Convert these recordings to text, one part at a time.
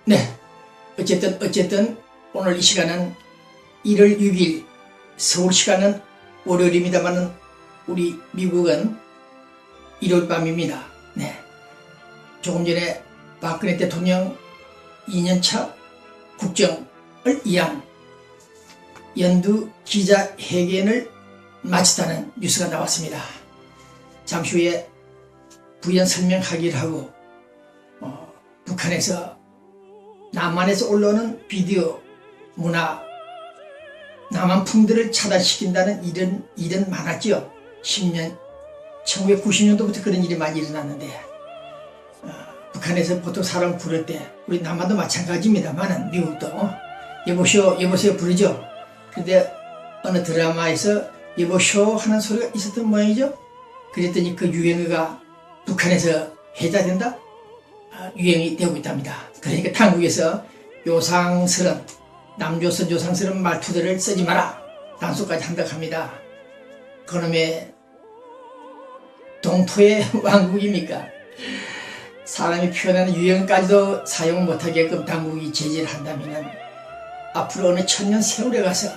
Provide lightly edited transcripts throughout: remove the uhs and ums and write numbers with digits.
네, 어쨌든 오늘 이 시간은 1월 6일 서울 시간은 월요일입니다만 우리 미국은 일요일 밤입니다. 네, 조금 전에 박근혜 대통령 2년차 국정을 위한 연두 기자회견을 마쳤다는 뉴스가 나왔습니다. 잠시 후에 부연 설명하기를 하고 북한에서 남한에서 올라오는 비디오 문화 남한풍들을 차단시킨다는 일은 많았죠. 1990년도부터 그런 일이 많이 일어났는데 북한에서 보통 사람 부를 때 우리 남한도 마찬가지입니다만 미국도 여보세요 부르죠. 그런데 어느 드라마에서 여보쇼 하는 소리가 있었던 모양이죠. 그랬더니 그 유행어가 북한에서 해자된다? 유행이 되고 있답니다. 그러니까 당국에서 요상스런 남조선 요상스러운 말투들을 쓰지 마라 단속까지 한다고 합니다. 그놈의 동토의 왕국입니까? 사람이 표현하는 유행까지도 사용 못하게끔 당국이 제재를 한다면 앞으로 어느 천년 세월에 가서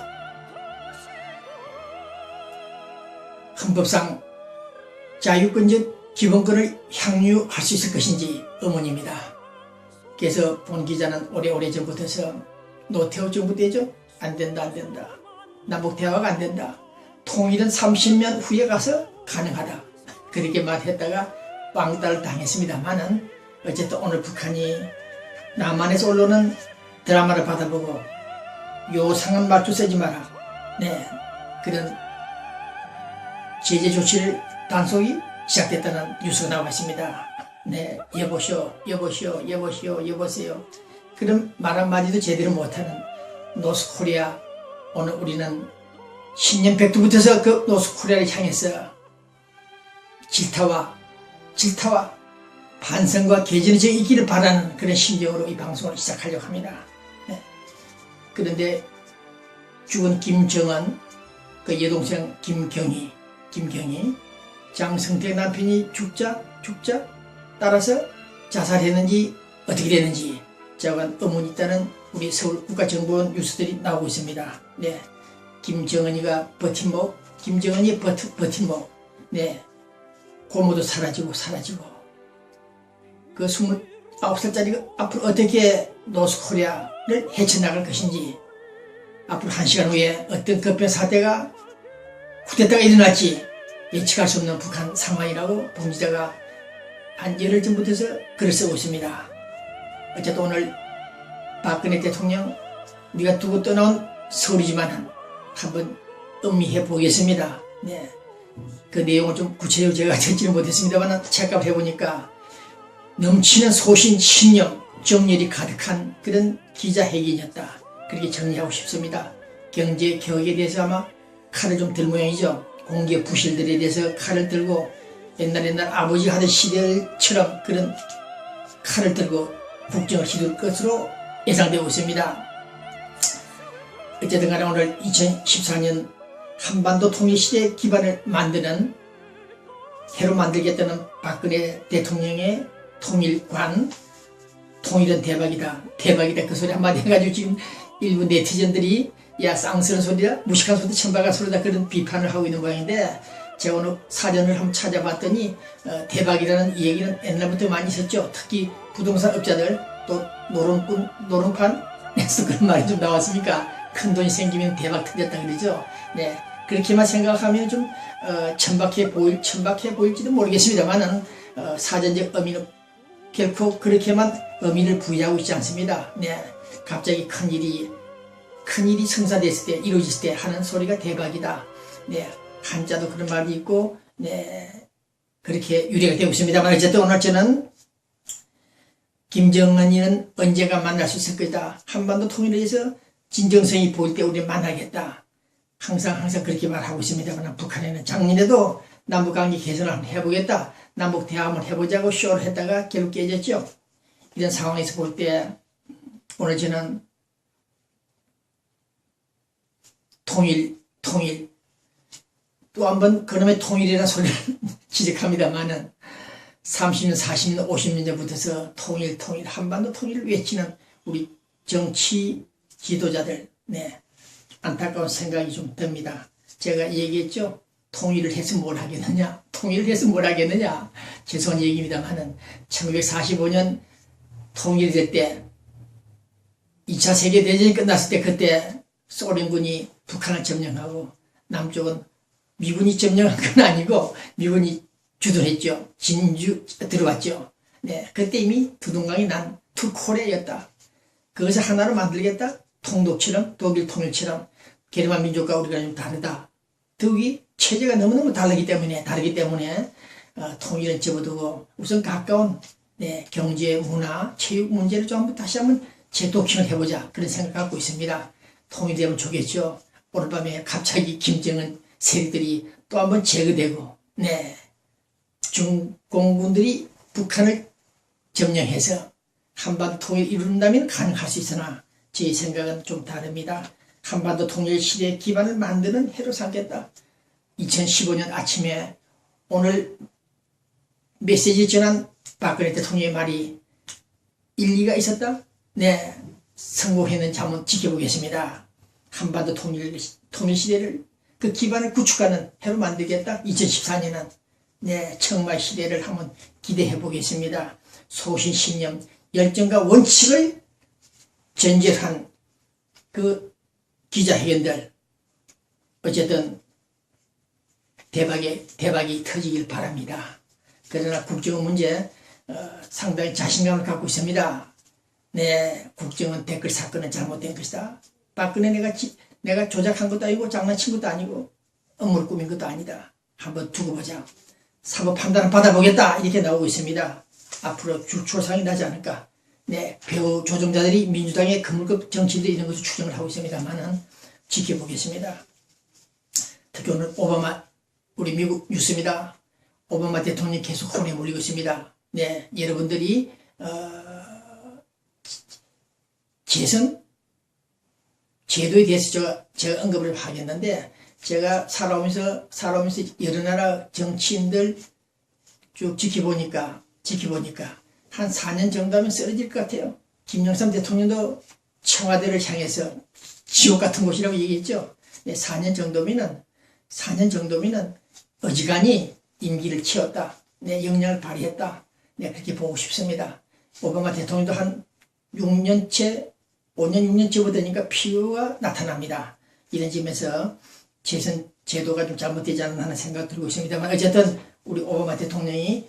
헌법상 자유권적 기본권을 향유할 수 있을 것인지 의문입니다. 그래서 본 기자는 오래 전부터서 노태우 정부 때죠. 안된다. 남북대화가 안된다. 통일은 30년 후에 가서 가능하다. 그렇게 말했다가 왕따를 당했습니다만은 어쨌든 오늘 북한이 남한에서 올라오는 드라마를 받아보고 요상한 말투 쓰지 마라. 네, 그런 제재 조치를 단속이 시작됐다는 뉴스가 나와 있습니다. 네, 여보세요. 그럼 말 한마디도 제대로 못하는 노스코리아. 오늘 우리는 신년 백두부터서 그 노스코리아를 향해서 질타와 반성과 개진의 정이 있기를 바라는 그런 심정으로 이 방송을 시작하려고 합니다. 네. 그런데 죽은 김정은 그 여동생 김경희 장성택 남편이 죽자 따라서 자살했는지 어떻게 됐는지 자관 의문이 있다는 우리 서울 국가정보원 뉴스들이 나오고 있습니다. 네, 김정은이가 버팀목, 김정은이 버팀목. 네, 고모도 사라지고 그 29살짜리가 앞으로 어떻게 노스코리아를 헤쳐나갈 것인지, 앞으로 1시간 후에 어떤 급변 사태가 쿠데타가 일어날지 예측할 수 없는 북한 상황이라고 본 기자가 한 열흘 전부터서 글을 쓰고 있습니다. 어쨌든 오늘 박근혜 대통령 우리가 두고 떠나온 서울이지만 한번 음미해 보겠습니다. 네, 그 내용을 좀 구체적으로 제가 적지는 못했습니다만 체크를 해보니까 넘치는 소신, 신념, 정열이 가득한 그런 기자회견이었다. 그렇게 정리하고 싶습니다. 경제, 개혁에 대해서 아마 칼을 좀 들 모양이죠. 공기업 부실들에 대해서 칼을 들고 옛날 아버지가 하던 시대처럼 그런 칼을 들고 국정을 이룰 것으로 예상되고 있습니다. 어쨌든 간에 오늘 2014년 한반도 통일시대 기반을 만드는 해로 만들겠다는 박근혜 대통령의 통일관, 통일은 대박이다 그 소리 한마디 해가지고 지금 일부 네티즌들이 야 쌍스러운 소리다, 무식한 소리다, 천박한 소리다 그런 비판을 하고 있는 모양인데, 제가 오늘 사전을 한번 찾아봤더니 대박이라는 이 얘기는 옛날부터 많이 있었죠. 특히 부동산 업자들 또 노름판에서 그런 말이 좀 나왔으니까 큰 돈이 생기면 대박 터졌다 그러죠. 네, 그렇게만 생각하면 좀 천박해 보일지도 모르겠습니다만은 사전적 의미는 결코 그렇게만 의미를 부여하고 있지 않습니다. 네, 갑자기 큰일이 성사됐을 때, 이루어졌을 때 하는 소리가 대박이다. 네, 한자도 그런 말이 있고, 네, 그렇게 유래가 되고 있습니다만, 어쨌든 오늘 저는 김정은이는 언제가 만날 수 있을 거다. 한반도 통일에 대해서 진정성이 보일 때 우리 만나겠다. 항상 그렇게 말하고 있습니다만, 북한에는 작년에도 남북관계 개선을 한번 해보겠다. 남북 대화 한번 해보자고 쇼를 했다가 결국 깨졌죠. 이런 상황에서 볼 때 오늘 저는 통일 또 한번 그놈의 통일이라는 소리를 지적합니다만은 30년, 40년, 50년 전부터서 통일, 한반도 통일을 외치는 우리 정치 지도자들, 네, 안타까운 생각이 좀 듭니다. 제가 얘기했죠. 통일을 해서 뭘 하겠느냐? 통일을 해서 뭘 하겠느냐? 죄송한 얘기입니다만은 1945년 통일이 될 때 2차 세계대전이 끝났을 때 그때 소련군이 북한을 점령하고 남쪽은 미군이 점령한 건 아니고 미군이 주도했죠. 진주 들어왔죠. 네, 그때 이미 두둥강이 난 투코리아였다. 그것을 하나로 만들겠다. 통독처럼 독일 통일처럼 게르만 민족과 우리가 좀 다르다. 더욱이 체제가 너무너무 다르기 때문에 통일은 접어두고 우선 가까운 네, 경제, 문화, 체육 문제를 좀 다시 한번 재도킹을 해보자 그런 생각을 갖고 있습니다. 통일되면 좋겠죠. 오늘 밤에 갑자기 김정은 세력들이 또 한번 제거되고 네, 중공군들이 북한을 점령해서 한반도 통일 이룬다면 가능할 수 있으나 제 생각은 좀 다릅니다. 한반도 통일 시대의 기반을 만드는 해로 삼겠다. 2015년 아침에 오늘 메시지 전한 박근혜 대통령의 말이 일리가 있었다? 네, 성공했는지 한번 지켜보겠습니다. 한반도 통일 시대를 그 기반을 구축하는 해로 만들겠다. 2014년은 네, 청마 시대를 한번 기대해 보겠습니다. 소신신념, 열정과 원칙을 전제한 그 기자회견들 어쨌든 대박이 터지길 바랍니다. 그러나 국정 문제 상당히 자신감을 갖고 있습니다. 네, 국정은 댓글 사건은 잘못된 것이다. 박근혜 내가 조작한 것도 아니고 장난친 것도 아니고 업무를 꾸민 것도 아니다. 한번 두고 보자. 사법 판단을 받아보겠다. 이렇게 나오고 있습니다. 앞으로 출상이 나지 않을까. 네, 배우 조종자들이 민주당의 금물급 정치인들 이런 것을 추정을 하고 있습니다만은 지켜보겠습니다. 특히 오늘 오바마 우리 미국 뉴스입니다. 오바마 대통령이 계속 혼에 몰리고 있습니다. 네, 여러분들이 재선 제도에 대해서 제가 언급을 하겠는데 제가 살아오면서 여러 나라 정치인들 쭉 지켜보니까 한 4년 정도 하면 쓰러질 것 같아요. 김영삼 대통령도 청와대를 향해서 지옥 같은 곳이라고 얘기했죠. 네, 4년 정도면은 어지간히 임기를 채웠다. 네, 역량을 발휘했다. 네, 그렇게 보고 싶습니다. 오바마 대통령도 한 5년 6년째부터 되니까 피로가 나타납니다. 이런 점에서 재선 제도가 좀 잘못되지 않나 하는 생각 들고 있습니다만 어쨌든 우리 오바마 대통령이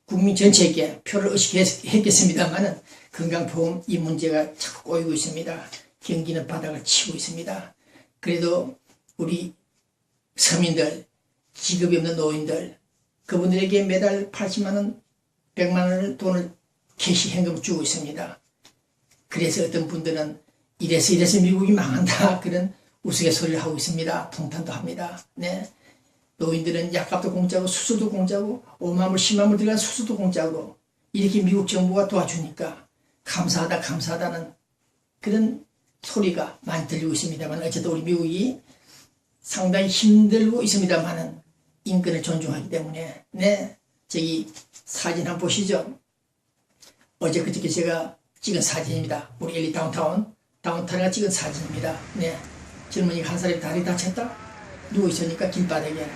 국민 전체에게 표를 의식했겠습니다만은 건강보험 이 문제가 자꾸 꼬이고 있습니다. 경기는 바닥을 치고 있습니다. 그래도 우리 서민들, 직업이 없는 노인들, 그분들에게 매달 80만원, 100만원을 돈을 캐시 현금을 주고 있습니다. 그래서 어떤 분들은 이래서 미국이 망한다 그런 우스갯소리를 하고 있습니다. 통탄도 합니다. 네, 노인들은 약값도 공짜고 수술도 공짜고 5만불 10만불 들어간 수술도 공짜고 이렇게 미국 정부가 도와주니까 감사하다는 그런 소리가 많이 들리고 있습니다만 어쨌든 우리 미국이 상당히 힘들고 있습니다만은 인권을 존중하기 때문에 네, 저기 사진 한번 보시죠. 어제 그저께 제가 찍은 사진입니다. 우리 LA 다운타운에 찍은 사진입니다. 네, 젊은이가 한 사람이 다리 다쳤다 누워있으니까 길바닥에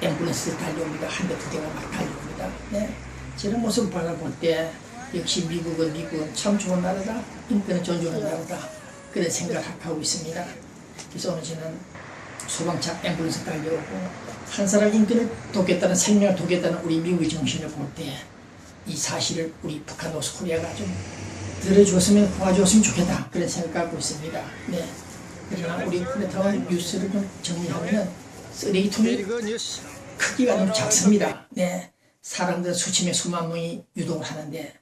앰뷸런스 달려옵니다. 한 대 두 대가 막 달려옵니다. 네, 저런 모습을 바라볼 때 역시 미국은 참 좋은 나라다. 인권을 존중하는 나라다. 그런 생각을 하고 있습니다. 그래서 오늘 저는 소방차 앰뷸런스 달려오고 한 사람 인권을 돕겠다는 생명을 돕겠다는 우리 미국의 정신을 볼 때 이 사실을 우리 북한 노스코리아가 좀 들어주었으면 도와주었으면 좋겠다 그런 생각을 갖고 있습니다. 네. 그러나 우리 쿠데타운 뉴스를 좀 정리하면 쓰레기통이 크기가 너무 작습니다. 네. 사람들 수천명 수만 명이 유동을 하는데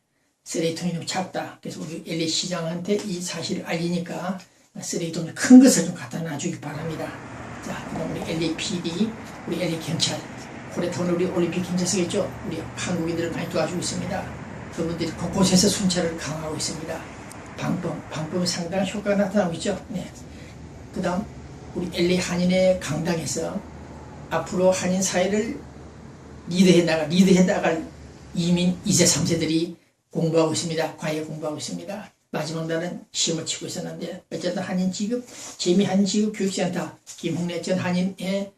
쓰레기통이 너무 작다. 그래서 우리 LA 시장한테 이 사실을 알리니까 쓰레기통 큰 것을 좀 갖다 놔주기 바랍니다. 자, 그럼 우리 LA PD, 우리 LA 경찰, 쿠데타운 우리 올림픽 경찰서가 있죠. 우리 한국인들을 많이 도와주고 있습니다. 그분들이 곳곳에서 순찰을 강화하고 있습니다. 방법은 상당한 효과가 나타나고 있죠. 네. 그 다음 우리 LA 한인의 강당에서 앞으로 한인 사회를 리드해 나갈 이민 2세 3세들이 공부하고 있습니다. 과외 공부하고 있습니다. 마지막 날은 시험을 치고 있었는데 어쨌든 한인지급 재미 한인지급 교육센터 김홍래 전 한인의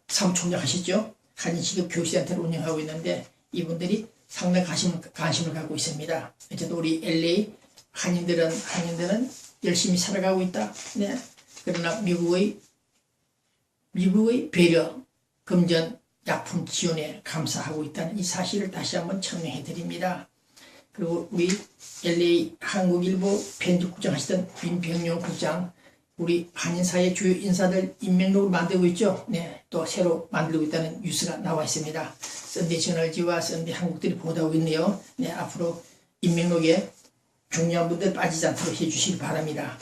사무총장 하시죠. 한인지급 교육센터를 운영하고 있는데 이분들이 상당히 관심을 갖고 있습니다. 어쨌든 우리 LA 한인들은 열심히 살아가고 있다. 네. 그러나 미국의 배려, 금전, 약품 지원에 감사하고 있다는 이 사실을 다시 한번 청명해 드립니다. 그리고 우리 LA 한국일보 편집국장 하시던 민병용 국장, 우리 한인사회 주요 인사들 인명록을 만들고 있죠. 네, 또 새로 만들고 있다는 뉴스가 나와 있습니다. 썬데이 저널지와 썬데이 한국들이 보도하고 있네요. 네, 앞으로 인명록에 중요한 분들 빠지지 않도록 해주시기 바랍니다.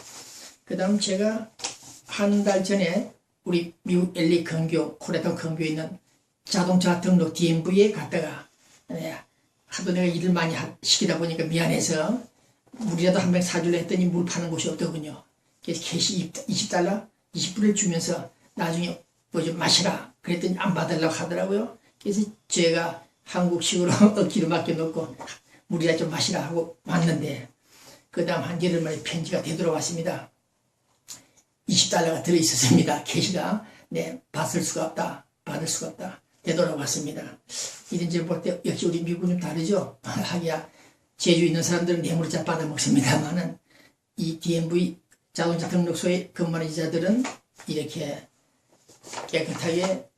그 다음 제가 한 달 전에 우리 미국 LA 코레톤 근교에 있는 자동차 등록 DMV에 갔다가 네, 하도 내가 일을 많이 시키다 보니까 미안해서 물이라도 한 병 사주려 했더니 물 파는 곳이 없더군요. 그래서 캐시 $20, 20불을 주면서 나중에 뭐 좀 마시라 그랬더니 안 받으려고 하더라고요. 그래서 제가 한국식으로 억지로 맡겨놓고 물이라 좀 마시라 하고 왔는데 그 다음 한 열흘 만에 편지가 되돌아왔습니다. $20가 들어있었습니다. 캐시가. 네, 받을 수가 없다. 되돌아왔습니다. 이런 줄 볼 때 역시 우리 미국은 좀 다르죠. 하기야 제주에 있는 사람들은 뇌물을 잘 받아먹습니다만은 이 DMV 자동차 등록소에 근무하는 이자들은 이렇게 깨끗하게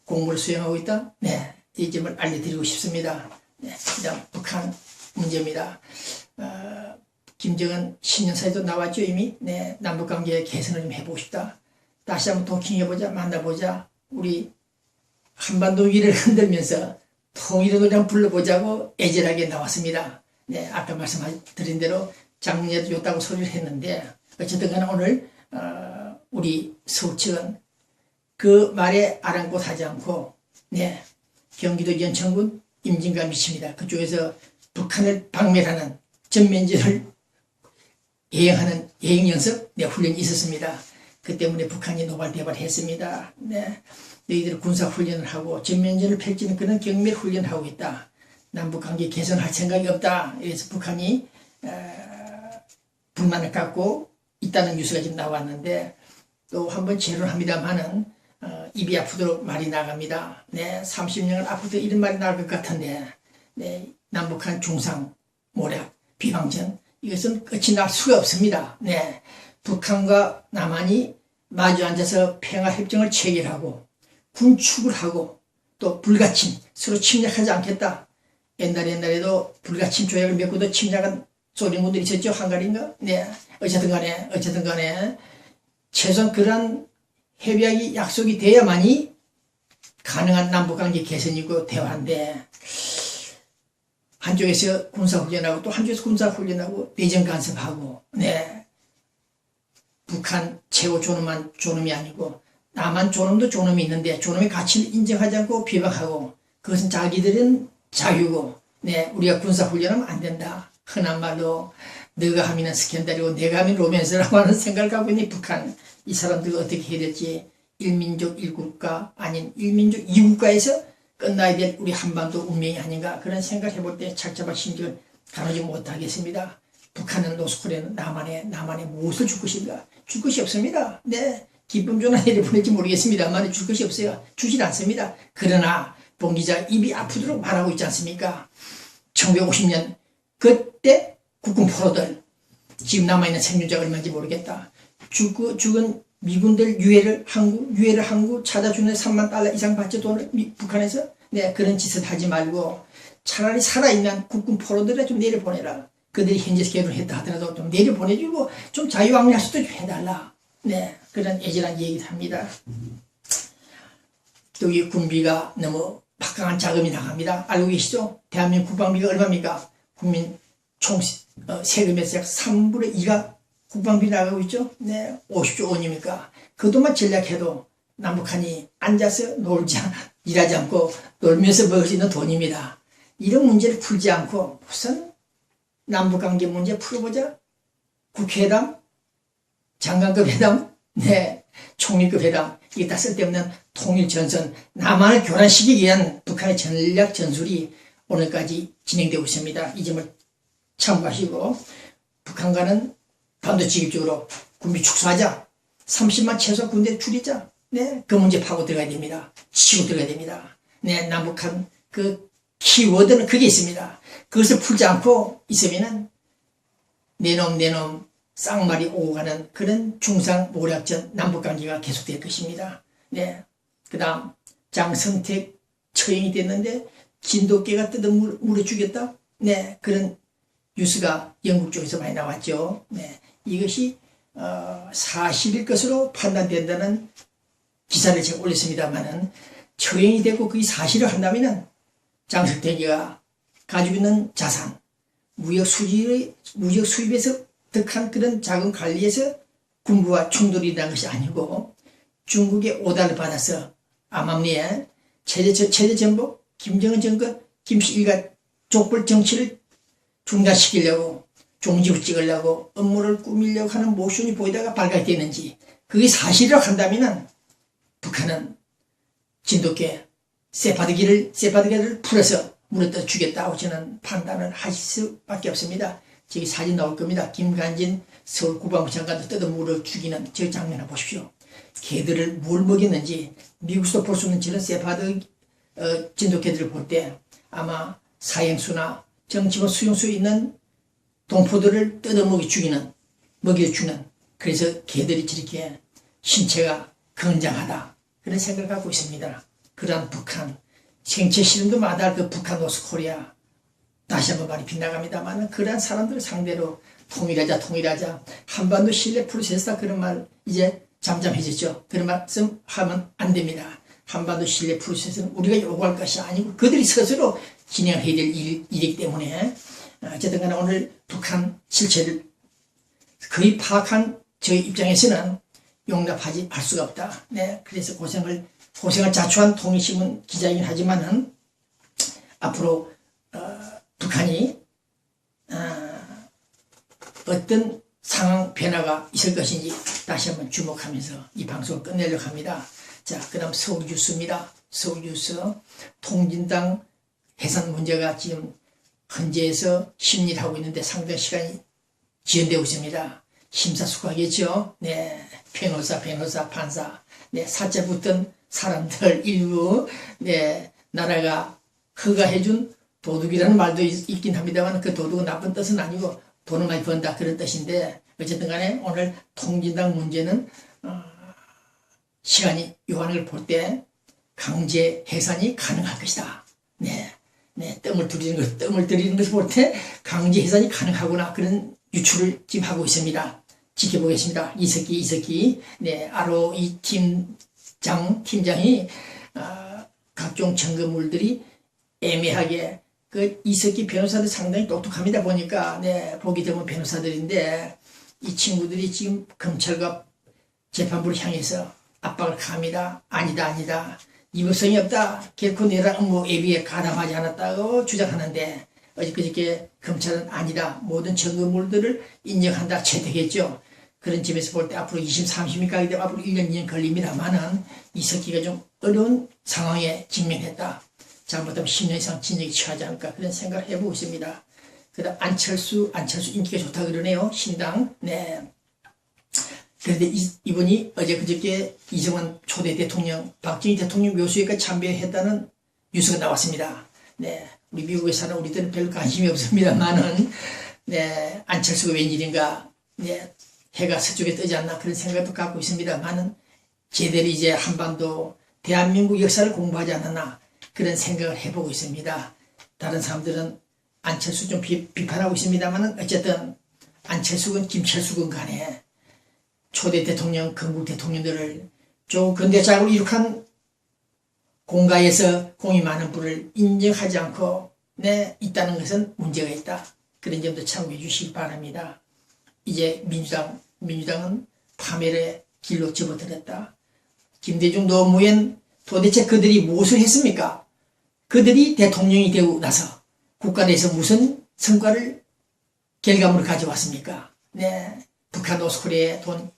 공무를 수행하고 있다. 네, 이 점을 알려드리고 싶습니다. 네, 그다음 북한 문제입니다. 김정은 신년사에도 나왔죠 이미. 네, 남북관계 개선을 좀 해보고 싶다. 다시 한번 도킹해보자, 만나보자. 우리 한반도 위를 흔들면서 통일의 노래 불러보자고 애절하게 나왔습니다. 네, 아까 말씀드린 대로 작년에도 좋다고 소리를 했는데 어쨌든 간에 오늘 우리 서울 측은 그 말에 아랑곳하지 않고 네, 경기도 연천군 임진강 위치입니다. 그쪽에서 북한을 박멸하는 전면전을 예행하는 예행연습 훈련이 있었습니다. 그 때문에 북한이 노발대발했습니다. 네, 너희들 군사훈련을 하고 전면전을 펼치는 그런 경밀훈련을 하고 있다. 남북관계 개선할 생각이 없다. 그래서 북한이 불만을 갖고 있다는 뉴스가 지금 나왔는데 또 한번 재론합니다만은 입이 아프도록 말이 나갑니다. 네, 30년을 앞으로 이런 말이 나올 것 같은데 네, 남북한 중상 모략 비방전 이것은 끝이 날 수가 없습니다. 네, 북한과 남한이 마주 앉아서 평화협정을 체결하고 군축을 하고 또 불가침 서로 침략하지 않겠다. 옛날에도 불가침 조약을 맺고도 침략한 소련군들이 있었죠. 한가리인가? 네, 어쨌든 간에 최소한 그런 협약이 약속이 돼야만이 가능한 남북관계 개선이고 대화인데 한쪽에서 군사훈련하고 또 한쪽에서 군사훈련하고 내정 간섭하고 네, 북한 최고 존엄만 존엄이 아니고 남한 존엄도 존엄이 있는데 존엄의 가치를 인정하지 않고 비방하고 그것은 자기들은 자유고 네, 우리가 군사훈련하면 안 된다. 흔한 말로 너가 하면 스캔들이고 내가 하면 로맨스라고 하는 생각을 갖고 있는 북한 이 사람들이 어떻게 해야 될지 일민족 1국가 아닌 일민족 2국가에서 끝나야 될 우리 한반도 운명이 아닌가 그런 생각을 해볼 때 착잡한 심정을 가누지 못하겠습니다. 북한은 노스코리아는 남한에 무엇을 줄 것인가? 줄 것이 없습니다. 네, 기쁨 전화 내려보낼지 모르겠습니다만 줄 것이 없어요. 주질 않습니다. 그러나 봉 기자 입이 아프도록 말하고 있지 않습니까? 1950년 그때 국군 포로들 지금 남아있는 생존자가 얼마인지 모르겠다. 죽은 미군들 유해를 항구 찾아주는 $30,000 이상 받죠 돈을 북한에서. 네, 그런 짓을 하지 말고 차라리 살아있는 국군 포로들을 좀 내려보내라. 그들이 현재 결혼했다 하더라도 좀 내려보내주고 좀 자유왕래할 수도 좀 해달라. 네, 그런 애절한 얘기를 합니다. 여기 군비가 너무 막강한 자금이 나갑니다. 알고 계시죠? 대한민국 국방비가 얼마입니까? 국민 총 세금에서 약 3분의 2가 국방비 나가고 있죠. 네, 50조 원이니까 그 돈만 전략해도 남북한이 앉아서 일하지 않고 놀면서 먹을 수 있는 돈입니다. 이런 문제를 풀지 않고 무슨 남북관계 문제 풀어보자. 국회회담, 장관급 회담, 네, 총리급 회담 이게 다 쓸데없는 통일전선 남한을 교란시키기 위한 북한의 전략 전술이 오늘까지 진행되고 있습니다. 이 점을 참고하시고, 북한과는 단도직입적으로 군비 축소하자. 30만 최소 군대 줄이자. 네, 그 문제 파고 들어가야 됩니다. 치고 들어가야 됩니다. 네, 남북한 그 키워드는 그게 있습니다. 그것을 풀지 않고 있으면은 내놈 쌍말이 오고 가는 그런 중상모략전 남북관계가 계속될 것입니다. 네, 그 다음 장성택 처형이 됐는데 진돗개가 뜯어 물어 죽였다. 네, 그런 뉴스가 영국 쪽에서 많이 나왔죠. 네, 이것이 사실일 것으로 판단된다는 기사를 제가 올렸습니다만은 처형이 되고 그게 사실을 한다면은 장성택이가 가지고 있는 자산, 무역 수입에서 득한 그런 자금 관리에서 군부와 충돌이 일어난 것이 아니고 중국의 오다를 받아서 암암리에 체제 전복, 김정은 정권, 김씨 일가 족벌 정치를 중단시키려고 종지부 찍으려고 업무를 꾸미려고 하는 모션이 보이다가 발각됐는지 그게 사실이라고 한다면 북한은 진돗개 세파드기를 풀어서 물어떠 주겠다고 저는 판단을 하실 수밖에 없습니다. 저기 사진 나올 겁니다. 김관진 서울 국방부 장관도 뜯어 물어 죽이는 저 장면을 보십시오. 개들을 뭘 먹였는지 미국에서도 볼 수 없는 저런 세파드 진돗개들을 볼 때 아마 사형수나 정치범 수용소에 있는 동포들을 뜯어 먹여주는 그래서 개들이 저렇게 신체가 건장하다 그런 생각을 갖고 있습니다. 그러한 북한 생체 실험도 마다할 그 북한 노스코리아 다시 한번 많이 빗나갑니다만 그러한 사람들을 상대로 통일하자 한반도 신뢰 프로세스다 그런 말 이제 잠잠해졌죠. 그런 말씀 하면 안 됩니다. 한반도 신뢰 프로세스는 우리가 요구할 것이 아니고 그들이 스스로 진행해야 될 일이기 때문에 어쨌든 간에 오늘 북한 실체를 거의 파악한 저희 입장에서는 용납하지 할 수가 없다. 네, 그래서 고생을 자초한 통일신문 기자이긴 하지만은 앞으로 북한이 어떤 상황 변화가 있을 것인지 다시 한번 주목하면서 이 방송을 끝내려고 합니다. 자, 그 다음 서울뉴스입니다. 서울뉴스 통진당 해산 문제가 지금 헌재에서 심리를 하고 있는데 상당 시간이 지연되고 있습니다. 심사숙고하겠죠. 네, 변호사, 판사, 네, 사자 붙던 사람들 일부, 네, 나라가 허가해준 도둑이라는 말도 있긴 합니다만 그 도둑은 나쁜 뜻은 아니고 돈을 많이 번다 그런 뜻인데 어쨌든 간에 오늘 통진당 문제는 시간이 요하는 걸 볼 때 강제 해산이 가능할 것이다. 네, 뜸을 들이는 것을 볼 때 강제 해산이 가능하구나 그런 유추를 지금 하고 있습니다. 지켜보겠습니다. 이석기, 네, ROE 팀장이 각종 증거물들이 애매하게 그 이석기 변호사들 상당히 똑똑합니다. 보니까 네, 보기 드문 변호사들인데 이 친구들이 지금 검찰과 재판부를 향해서 압박을 가합니다. 아니다. 이법성이 없다. 결코 내란 업무 예비에 가담하지 않았다고 주장하는데 어저께 검찰은 아니다. 모든 증거물들을 인정한다. 채택했죠. 그런 점에서 볼 때 앞으로 20, 30일 가게 되면 앞으로 1년, 2년 걸립니다만은 이석기가 좀 어려운 상황에 직면했다. 잘못하면 10년 이상 징역이 처하지 않을까 그런 생각을 해보고 있습니다. 그 다음 안철수 인기가 좋다 그러네요. 신당. 네. 그런데 이분이 그저께 이승만 초대 대통령, 박정희 대통령 묘소에까지 참배했다는 뉴스가 나왔습니다. 네. 우리 미국에 사는 우리들은 별 관심이 없습니다만은, 네. 안철수가 웬일인가, 네. 해가 서쪽에 뜨지 않나 그런 생각도 갖고 있습니다만은, 제대로 이제 한반도 대한민국 역사를 공부하지 않았나 그런 생각을 해보고 있습니다. 다른 사람들은 안철수 좀 비판하고 있습니다만은, 어쨌든 안철수건 김철수건 간에 초대 대통령, 건국 대통령들을 좀 근대작으로 이룩한 공가에서 공이 많은 분을 인정하지 않고 있다는 것은 문제가 있다. 그런 점도 참고해 주시기 바랍니다. 이제 민주당은 파멸의 길로 접어들었다. 김대중 노무현 도대체 그들이 무엇을 했습니까? 그들이 대통령이 되고 나서 국가 내에서 무슨 성과를 결과물을 가져왔습니까? 네, 북한 노스코리아에 돈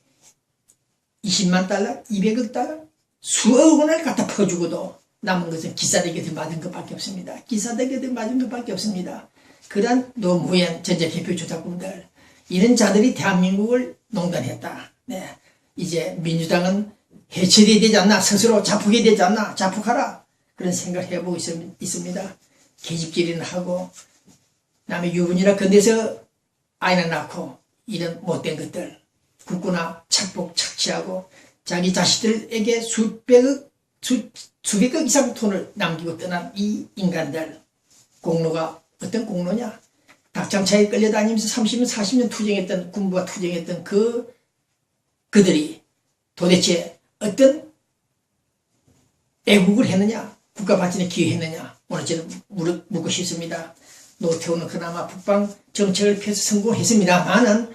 20만 달러, 200억 달러, 수억 원을 갖다 퍼주고도 남은 것은 기사대기들 맞은 것밖에 없습니다. 기사대기들 맞은 것밖에 없습니다. 그러한 노무현 전제 개표 조작꾼들, 이런 자들이 대한민국을 농단했다. 네. 이제 민주당은 해체돼야 되지 않나, 스스로 자폭해야 되지 않나, 자폭하라, 그런 생각을 해보고 있습니다. 계집질이나 하고 남의 유분이나 건네서 아이나 낳고 이런 못된 것들, 국구나 착복 착취하고 자기 자식들에게 수백억 이상 돈을 남기고 떠난 이 인간들, 공로가 어떤 공로냐? 닭장차에 끌려다니면서 30년 40년 투쟁했던, 군부가 투쟁했던 그들이 도대체 어떤 애국을 했느냐, 국가 발전에 기여했느냐, 오늘 저는 묻고 싶습니다. 노태우는 그나마 북방 정책을 펴서 성공했습니다만은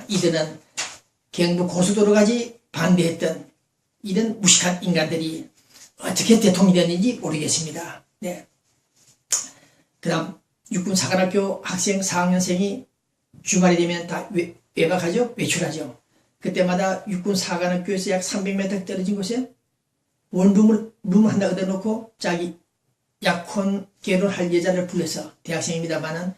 이들은 경부 고속도로까지 반대했던 이런 무식한 인간들이 어떻게 대통령이 됐는지 모르겠습니다. 네. 그 다음 육군 사관학교 학생 4학년생이 주말이 되면 다 외박하죠? 외출하죠. 그때마다 육군 사관학교에서 약 300m 떨어진 곳에 원룸을 하나 얻어놓고 자기 약혼 결혼할 여자를 불러서, 대학생입니다만은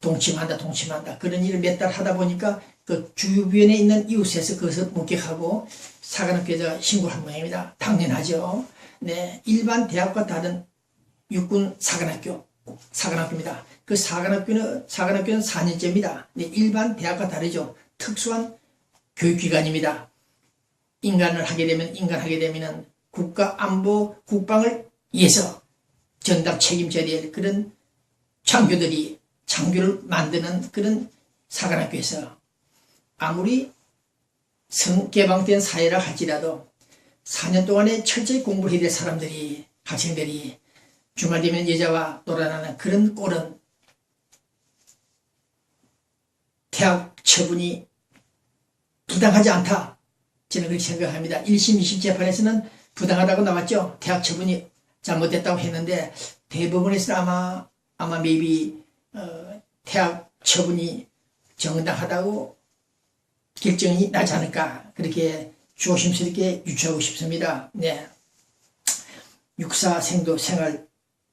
동침한다. 그런 일을 몇 달 하다 보니까 그 주변에 있는 이웃에서 그것을 목격하고 사관학교에서 신고한 모양입니다. 당연하죠. 네, 일반 대학과 다른 육군 사관학교입니다. 그 사관학교는 4년제입니다. 네, 일반 대학과 다르죠. 특수한 교육기관입니다. 인간을 하게 되면 국가 안보, 국방을 위해서 전담 책임져야 될 그런 장교를 만드는 그런 사관학교에서 아무리 성개방된 사회라 할지라도 4년 동안에 철저히 공부를 해야 될 사람들이, 학생들이 주말 되면 여자와 놀아나는 그런 꼴은 퇴학 처분이 부당하지 않다, 저는 그렇게 생각합니다. 1심, 2심 재판에서는 부당하다고 나왔죠. 퇴학 처분이 잘못됐다고 했는데 대법원에서는 아마 퇴학 처분이 정당하다고 결정이 나지 않을까, 그렇게 조심스럽게 유추하고 싶습니다. 네. 육사 생도 생활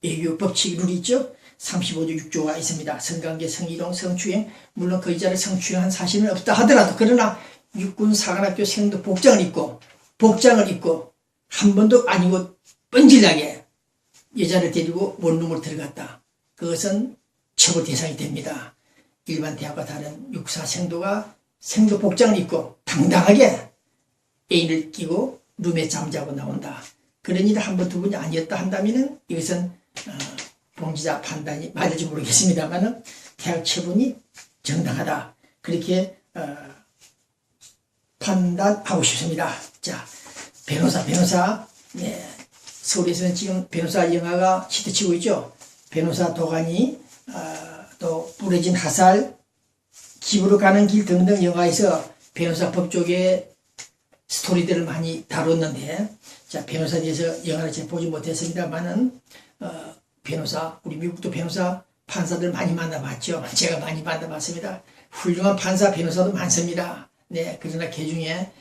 외교 법칙 룰이 있죠. 35조 6조가 있습니다. 성관계, 성이동, 성추행, 물론 그 여자를 성추행한 사실은 없다 하더라도, 그러나 육군 사관학교 생도 복장을 입고 한 번도 아니고 뻔질나게 여자를 데리고 원룸으로 들어갔다. 그것은 처벌 대상이 됩니다. 일반 대학과 다른 육사 생도가 생도 복장을 입고 당당하게 애인을 끼고 룸에 잠자고 나온다. 그런 일을 한 번, 두 번이 아니었다 한다면 이것은 봉지자 판단이 맞을지 모르겠습니다만 퇴학 처분이 정당하다, 그렇게 판단하고 싶습니다. 자, 변호사. 네. 서울에서는 지금 변호사 영화가 히트치고 있죠. 변호사 도가니, 또 부러진 화살, 집으로 가는 길 등등 영화에서 변호사 법조계 스토리들을 많이 다뤘는데, 자, 변호사에 대해서 영화를 제가 보지 못했습니다만은 변호사, 우리 미국도 변호사, 판사들 많이 만나봤죠. 제가 많이 만나봤습니다. 훌륭한 판사, 변호사도 많습니다. 네, 그러나 그 중에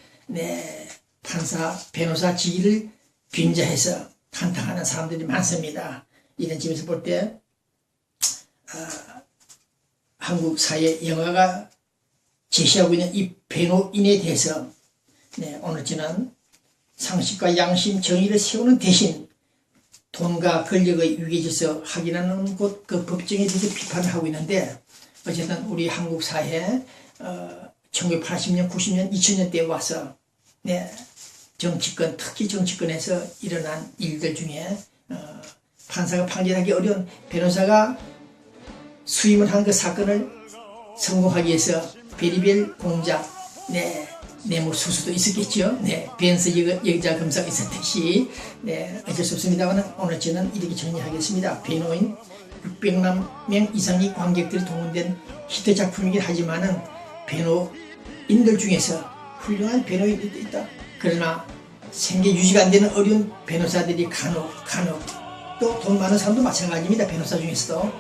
판사, 변호사 직위를 빙자해서 한탕하는 사람들이 많습니다. 이런 점에서 볼 때 한국 사회 영화가 제시하고 있는 이 변호인에 대해서 오늘 저는 상식과 양심, 정의를 세우는 대신 돈과 권력의 위계질서 확인하는 곳 그 법정에 대해서 비판을 하고 있는데, 어쨌든 우리 한국 사회 1980년, 90년, 2000년대에 와서 정치권, 특히 정치권에서 일어난 일들 중에 판사가 판결하기 어려운 변호사가 수임을 한 그 사건을 성공하기 위해서 별의별 공작, 뇌물수수도 있었겠죠. 벤스 여자 검사가 있었듯이 어쩔 수 없습니다만 오늘 저는 이렇게 정리하겠습니다. 변호인 600명 이상의 관객들이 동원된 히트 작품이긴 하지만은 변호인들 중에서 훌륭한 변호인들도 있다. 그러나 생계 유지가 안 되는 어려운 변호사들이 간혹 또 돈 많은 사람도 마찬가지입니다. 변호사 중에서도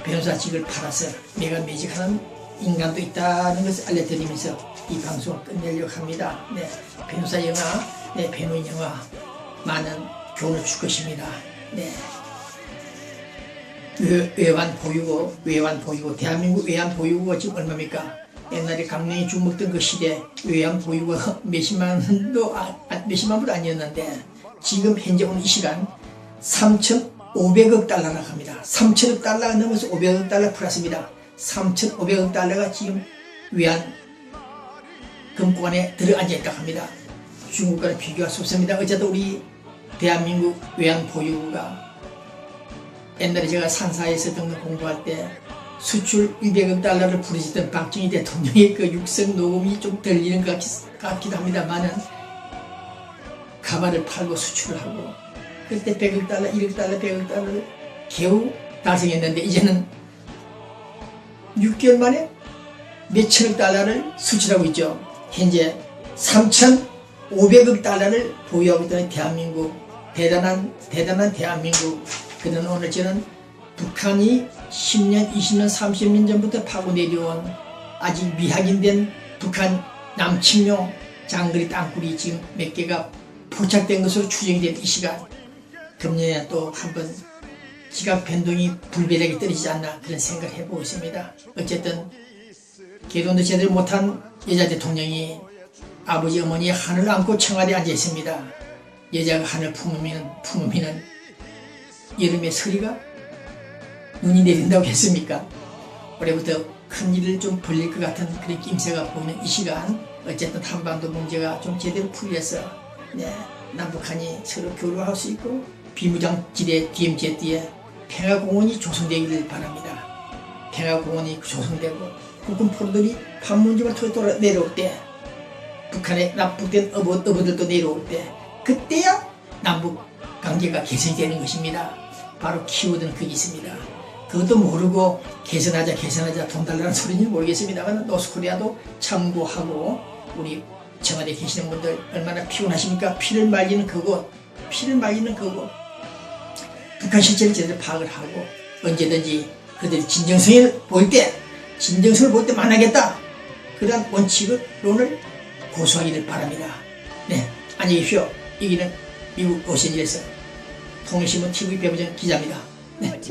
변호사직을 팔아서 매직하는 인간도 있다는 것을 알려드리면서 이 방송을 끝내려고 합니다. 변호사 영화, 변호인 영화 많은 교훈을 줄 것입니다. 외환 보유고 대한민국 외환 보유고가 지금 얼마입니까? 옛날에 강릉이 죽먹던 그 시대 외환 보유고가 몇십만 불도 아니었는데 지금 현재 오늘 이 시간 3,500억 달러라고 합니다. 3천억 달러가 넘어서 500억 달러 플러스입니다. 3,500억 달러가 지금 외환 금고안에 들어앉아 있다고 합니다. 중국과는 비교할 수 없습니다. 어쨌든 우리 대한민국 외환 보유고가 옛날에 제가 산사에서 등록 공부할 때 수출 200억 달러를 부르시던 박정희 대통령의 그 육성 녹음이 좀 들리는 것 같기도 합니다만은 가발을 팔고 수출을 하고 그때 100억 달러, 1억 달러, 100억 달러를 겨우 달성했는데 이제는 6개월 만에 몇천억 달러를 수출하고 있죠. 현재 3,500억 달러를 보유하고 있다는 대한민국, 대단한 대한민국. 그는 오늘 저는 북한이 10년, 20년, 30년 전부터 파고 내려온 아직 미확인된 북한 남침용 장거리 땅굴이 지금 몇 개가 포착된 것으로 추정이 된 이 시간, 금년에 또 한번 지각 변동이 불비하게 떨어지지 않나 그런 생각을 해보고 있습니다. 어쨌든 결혼도 제대로 못한 여자 대통령이 아버지 어머니의 한을 안고 청와대에 앉아 있습니다. 여자가 한을 품으면 여름에 서리가 눈이 내린다고 했습니까? 올해부터 큰 일을 좀 벌릴 것 같은 그런 낌새가 보이는 이 시간, 어쨌든 한반도 문제가 좀 제대로 풀려서 남북한이 서로 교류할 수 있고 비무장지대 DMZ에 평화공원이 조성되기를 바랍니다. 평화공원이 조성되고 국군 포로들이 판문점을 통해 내려올 때, 북한에 납북된 어부들도 내려올 때, 그때야 남북 관계가 개선이 되는 것입니다. 바로 키워드는 그게 있습니다. 그것도 모르고 개선하자 돈 달라는 소리인지 모르겠습니다만 노스코리아도 참고하고, 우리 청와대에 계시는 분들 얼마나 피곤하십니까? 피를 말리는 그곳, 북한 실체를 제대로 파악을 하고 언제든지 그들이 진정성을 볼 때 만나겠다, 그러한 원칙론을 고수하기를 바랍니다. 네, 안녕히 계십시오. 여기는 미국 로스앤젤레스 통일신문 TV 배부정 기자입니다. 네.